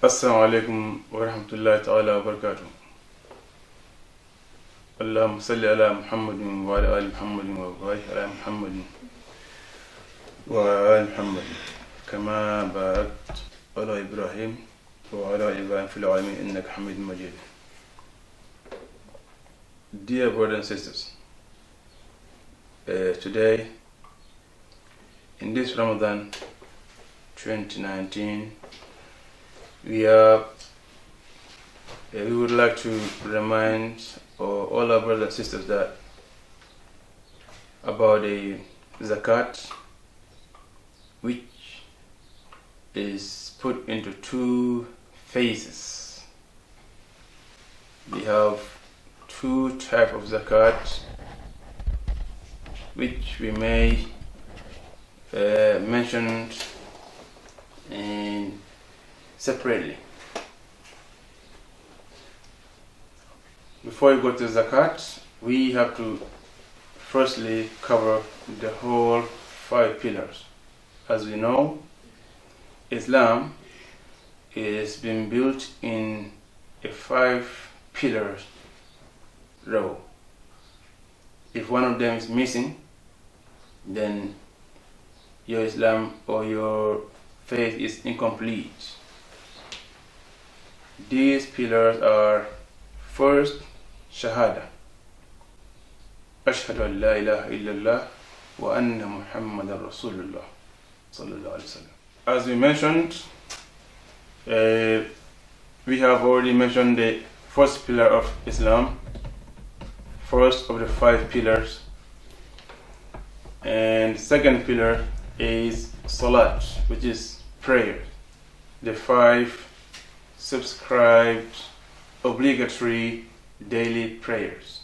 السلام عليكم ورحمة الله تعالى وبركاته. اللهم صل على محمد وعلى آل محمد وبارك على محمد وعلى آل محمد كما باركت على إبراهيم وعلى آل إبراهيم في العالمين إنك حميد مجيد. Dear brothers and sisters, today in this Ramadan 2019 we would like to remind all our brothers and sisters that about the zakat, which is put into two phases. We have two types of zakat which we may mention separately. Before we go to zakat, we have to firstly cover the whole 5 pillars. As we know, Islam is being built in a 5 pillars row. If one of them is missing, then your Islam or your faith is incomplete. These pillars are: first, Shahada, Ashhadu an la ilaha illallah wa anna Muhammadan Rasulullah sallallahu alaihi wasallam. As we mentioned, we have already mentioned the first pillar of Islam, first of the 5 pillars, and second pillar is Salat, which is prayer, the 5 subscribed obligatory daily prayers.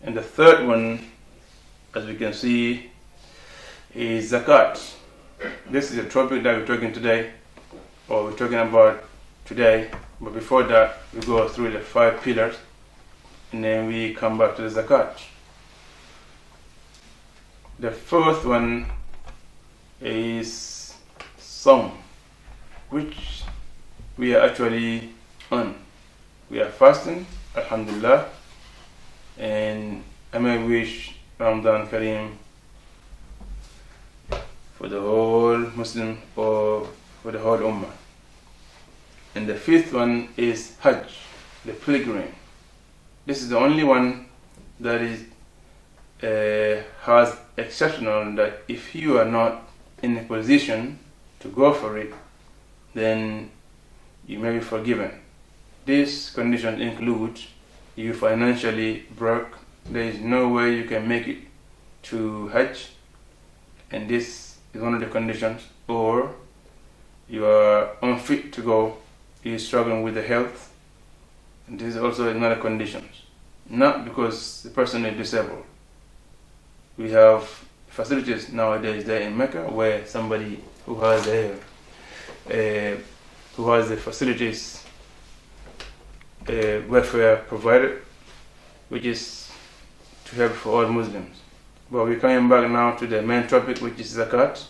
And the third one, as we can see, is zakat. This is the topic that we're talking about today, but before that we go through the 5 pillars and then we come back to the zakat. The fourth one is Sawm, which we are actually on. We are fasting, alhamdulillah, and I may wish Ramadan Kareem for the whole Muslim or for the whole Ummah. And the fifth one is Hajj, the pilgrim. This is the only one that is has exceptional, that if you are not in a position to go for it, then you may be forgiven. These conditions include you financially broke, there is no way you can make it to Hajj, and this is one of the conditions, or you are unfit to go, you are struggling with the health, and this is also another condition. Not because the person is disabled. We have facilities nowadays there in Mecca where somebody who has the facilities welfare provided, which is to help for all Muslims. But we're coming back now to the main topic, which is zakat.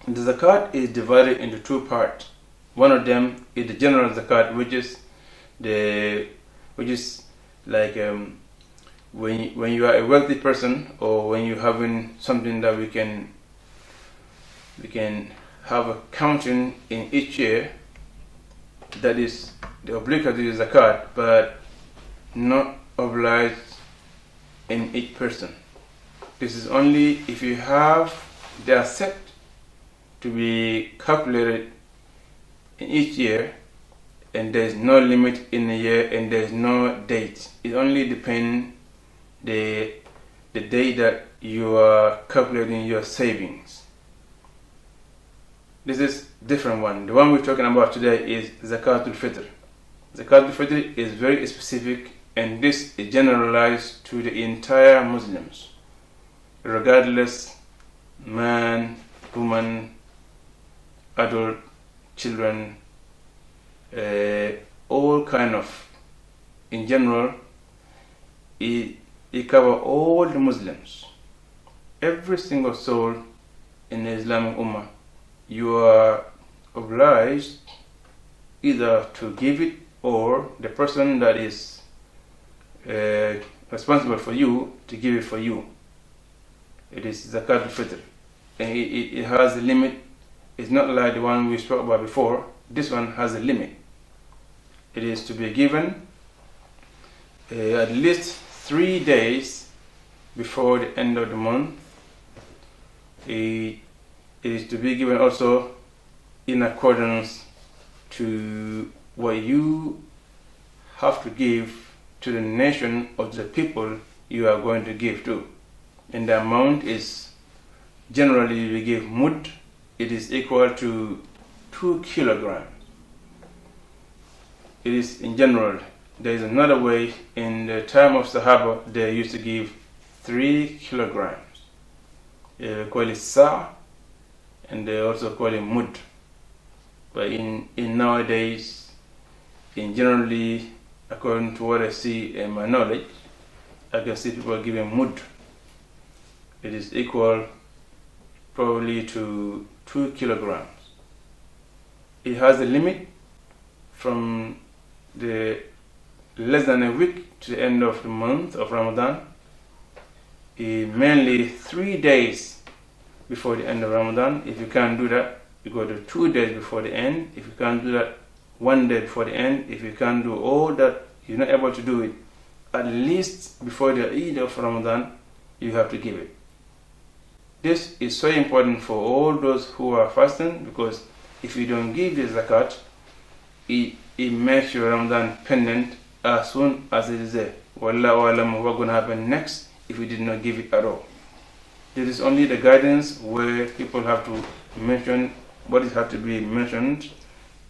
The zakat is divided into 2 parts. One of them is the general zakat, which is like when you are a wealthy person, or when you're having something that we can have a counting in each year, that is the obligatory zakat, but not obliged in each person. This is only if you have the asset to be calculated in each year, and there is no limit in a year, and there is no date. It only depends the day that you are calculating your savings. This is different one. The one we're talking about today is zakatul fitr. Zakatul fitr is very specific, and this is generalized to the entire Muslims, regardless man, woman, adult, children, all kind of, in general, it covers all the Muslims. Every single soul in the Islamic Ummah, you are obliged either to give it or the person that is responsible for you to give it for you. It is zakatul fitr, and it has a limit. It's not like the one we spoke about before. This one has a limit. It is to be given at least 3 days before the end of the month. It is to be given also in accordance to what you have to give to the nation of the people you are going to give to. And the amount is generally we give mud. It is equal to 2 kilograms. It is in general. There is another way. In the time of Sahaba, they used to give 3 kilograms. They call it sa, and they also call it mud. But in nowadays, in generally, according to what I see in my knowledge, I can see people giving mud. It is equal probably to 2 kilograms. It has a limit from the less than a week to the end of the month of Ramadan. Mainly 3 days before the end of Ramadan. If you can't do that, you go to 2 days before the end. If you can't do that, 1 day before the end. If you can't do all that, you're not able to do it at least before the Eid of Ramadan, you have to give it. This is so important for all those who are fasting, because if you don't give the zakat, it makes your Ramadan pendant as soon as it is there. Wallahu alam, what's going to happen next if you did not give it at all. This is only the guidance where people have to mention what is have to be mentioned.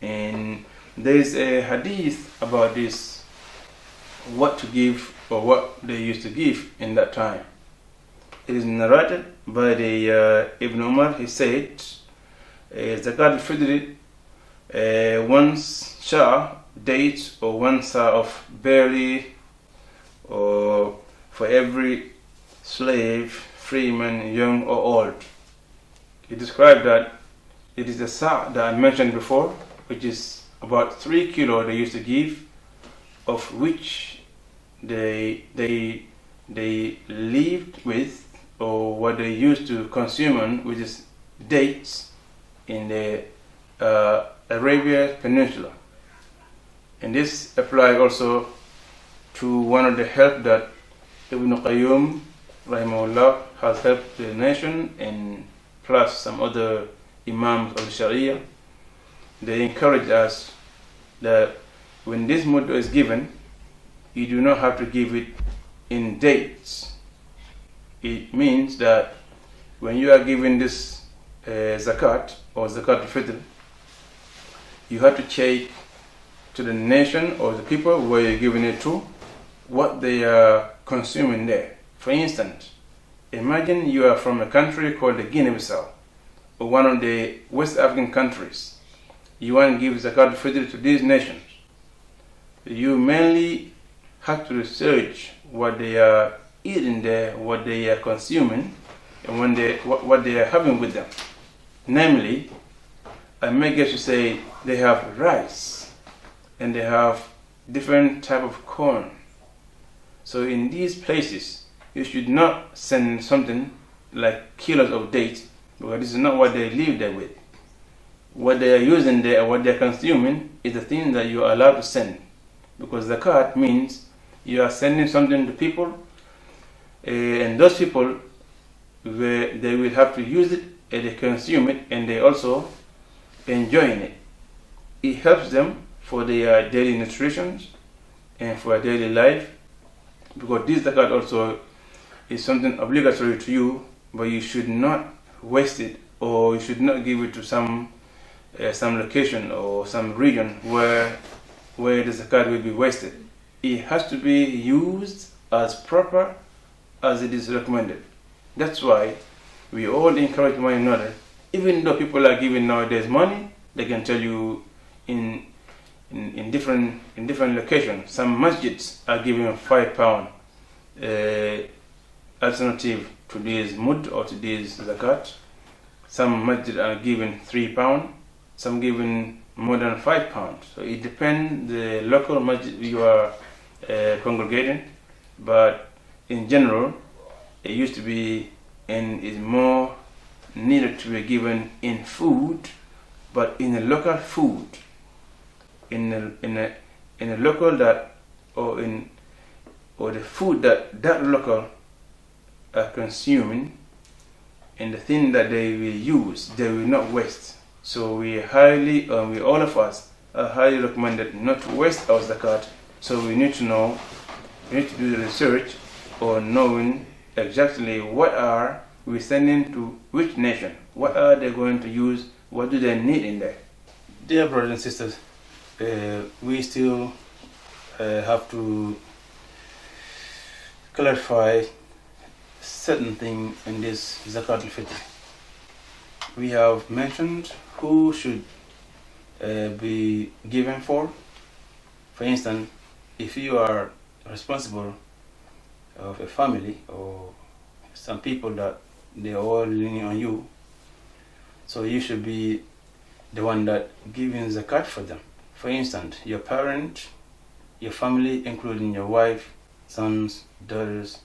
And there is a hadith about this, what to give or what they used to give in that time. It is narrated by the Ibn Umar. He said, zakat al-fitr, 1 sha date or 1 sa of barley, or for every slave, freeman, young or old. He described that it is the sa that I mentioned before, which is about 3 kilo they used to give, of which they lived with, or what they used to consume on, which is dates in the Arabian Peninsula. And this applies also to one of the help that Ibn Qayyum rahimahullah has helped the nation, and plus some other imams of the Sharia. They encourage us that when this mud is given, you do not have to give it in dates. It means that when you are giving this zakat or zakat al-fitr, you have to check to the nation or the people where you're giving it to, what they are consuming there. For instance, imagine you are from a country called the Guinea-Bissau, or one of the West African countries. You want to give zakat al-fitr to these nations. You mainly have to research what they are eating there, what they are consuming, and what they are having with them. Namely, I may guess to say they have rice and they have different type of corn. So in these places, you should not send something like kilos of dates, because this is not what they live there with. What they are using there and what they are consuming is the thing that you are allowed to send, because zakat means you are sending something to people, and those people, they will have to use it and they consume it, and they also enjoying it. It helps them for their daily nutrition and for their daily life, because this zakat also is something obligatory to you, but you should not waste it, or you should not give it to some location or some region where the zakat will be wasted. It has to be used as proper as it is recommended. That's why we all encourage one another. Even though people are giving nowadays money, they can tell you in different locations. Some masjids are giving £5 alternative to this mud or to this zakat. Some masjids are giving £3, some giving more than £5. So it depends the local masjid you are congregating, but in general, it used to be and is more needed to be given in food, but in a local food, in a local that or the food that local are consuming, and the thing that they will use, they will not waste. So we all of us are highly recommended not to waste our zakat. So we need to know, we need to do the research on knowing exactly what are we sending to which nation, what are they going to use, what do they need in there. Dear brothers and sisters, we still have to clarify certain things in this zakatul fitr. We have mentioned who should be given for. For instance, if you are responsible of a family or some people that they are all leaning on you, so you should be the one that giving zakat for them. For instance, your parent, your family, including your wife, sons, daughters,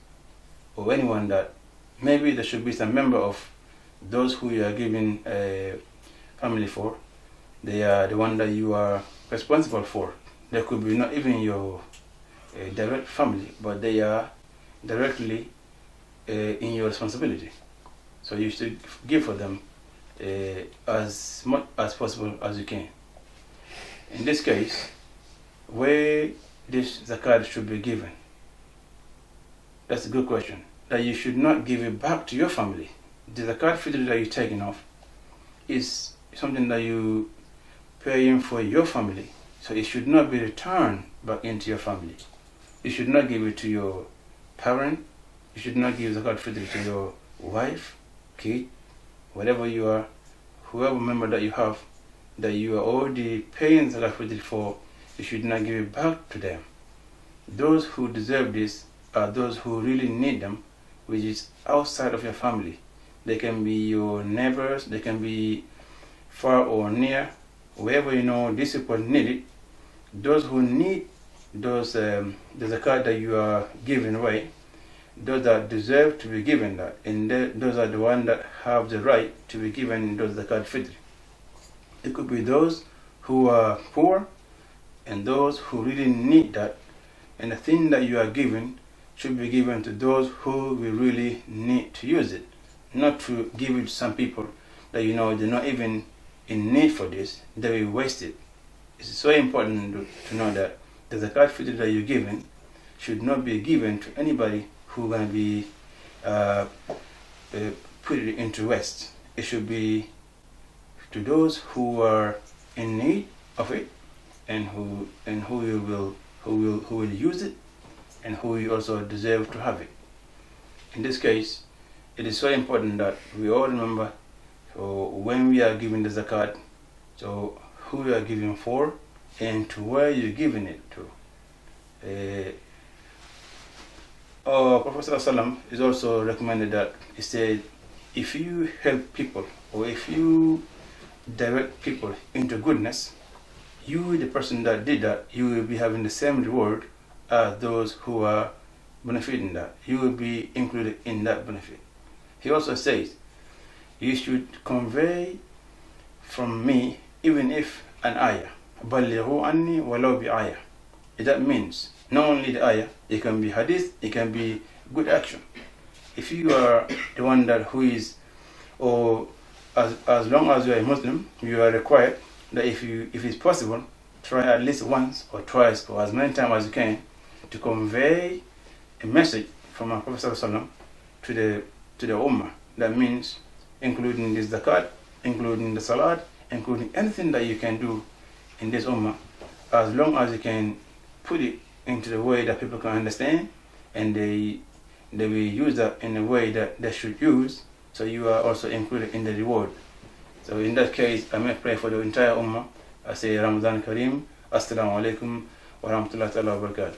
or anyone that maybe there should be some member of those who you are giving a family for. They are the one that you are responsible for. They could be not even your direct family, but they are directly in your responsibility. So you should give for them as much as possible as you can. In this case, where this zakat should be given, that's a good question. That you should not give it back to your family. The zakat fitr that you're taking off is something that you paying for your family. So it should not be returned back into your family. You should not give it to your parent. You should not give zakat fitr to your wife, kid, whatever you are, whoever member that you have, that you are already paying zakat fitr for. You should not give it back to them. Those who deserve this are those who really need them, which is outside of your family. They can be your neighbors, they can be far or near, wherever you know these people need it. Those who need those the zakat that you are giving away, those that deserve to be given that, and those are the ones that have the right to be given those zakat fitr. It could be those who are poor and those who really need that, and the thing that you are giving should be given to those who will really need to use it, not to give it to some people that you know they're not even in need for this. They will waste it. It's so important to know that the zakat fitr that you're giving should not be given to anybody who's going to be put it into waste. It should be to those who are in need of it, and who will use it, and who you also deserve to have it. In this case, it is so important that we all remember, so when we are giving the zakat, so who we are giving for and to where you're giving it to. Prophet ﷺ is also recommended that he said, if you help people or if you direct people into goodness, you, the person that did that, you will be having the same reward as those who are benefiting that. You will be included in that benefit. He also says, you should convey from me even if an ayah. بَلِّغُوا عَنِّي وَلَوْ بِآيَةٍ. That means not only the ayah, it can be hadith, it can be good action. If you are the one that who is, or as long as you are a Muslim, you are required that if it's possible, try at least once or twice or as many times as you can to convey a message from our Prophet ﷺ to the Ummah. That means including this zakat, including the salat, including anything that you can do in this Ummah, as long as you can put it into the way that people can understand, and they will use that in a way that they should use, so you are also included in the reward. So in that case, I may pray for the entire Ummah. I say Ramadan Kareem, Assalamu alaikum wa rahmatullahi wa barakatuh.